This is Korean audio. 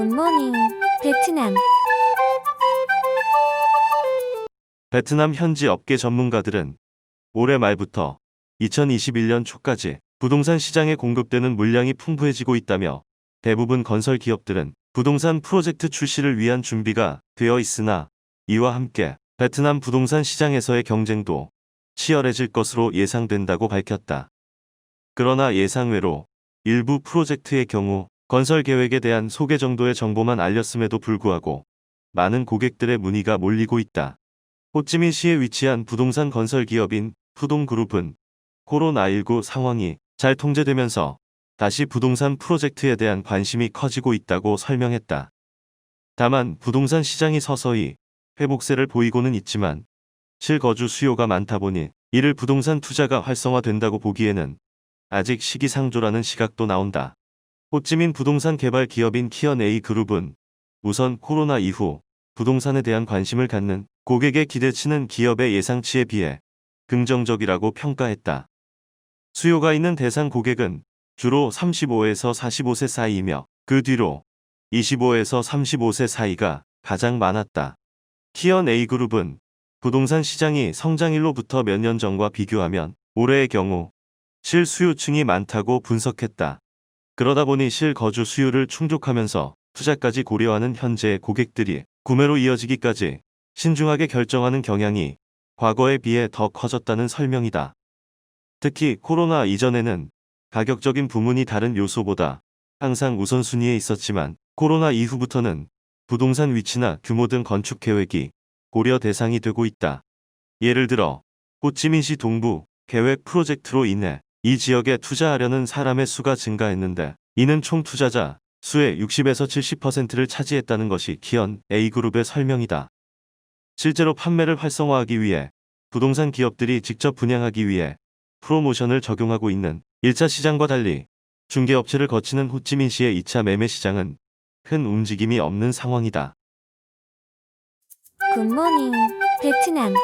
굿모닝, 베트남. 베트남 현지 업계 전문가들은 올해 말부터 2021년 초까지 부동산 시장에 공급되는 물량이 풍부해지고 있다며 대부분 건설 기업들은 부동산 프로젝트 출시를 위한 준비가 되어 있으나 이와 함께 베트남 부동산 시장에서의 경쟁도 치열해질 것으로 예상된다고 밝혔다. 그러나 예상외로 일부 프로젝트의 경우 건설 계획에 대한 소개 정도의 정보만 알렸음에도 불구하고 많은 고객들의 문의가 몰리고 있다. 호찌민시에 위치한 부동산 건설 기업인 푸동그룹은 코로나19 상황이 잘 통제되면서 다시 부동산 프로젝트에 대한 관심이 커지고 있다고 설명했다. 다만 부동산 시장이 서서히 회복세를 보이고는 있지만 실거주 수요가 많다 보니 이를 부동산 투자가 활성화된다고 보기에는 아직 시기상조라는 시각도 나온다. 호찌민 부동산 개발 기업인 키언A 그룹은 우선 코로나 이후 부동산에 대한 관심을 갖는 고객의 기대치는 기업의 예상치에 비해 긍정적이라고 평가했다. 수요가 있는 대상 고객은 주로 35에서 45세 사이이며 그 뒤로 25에서 35세 사이가 가장 많았다. 키언A 그룹은 부동산 시장이 성장일로부터 몇 년 전과 비교하면 올해의 경우 실수요층이 많다고 분석했다. 그러다 보니 실거주 수요를 충족하면서 투자까지 고려하는 현재의 고객들이 구매로 이어지기까지 신중하게 결정하는 경향이 과거에 비해 더 커졌다는 설명이다. 특히 코로나 이전에는 가격적인 부문이 다른 요소보다 항상 우선순위에 있었지만 코로나 이후부터는 부동산 위치나 규모 등 건축 계획이 고려 대상이 되고 있다. 예를 들어 호찌민시 동부 계획 프로젝트로 인해 이 지역에 투자하려는 사람의 수가 증가했는데 이는 총 투자자 수의 60에서 70%를 차지했다는 것이 키언A 그룹의 설명이다. 실제로 판매를 활성화하기 위해 부동산 기업들이 직접 분양하기 위해 프로모션을 적용하고 있는 1차 시장과 달리 중개업체를 거치는 호찌민시의 2차 매매 시장은 큰 움직임이 없는 상황이다. 굿모닝, 베트남.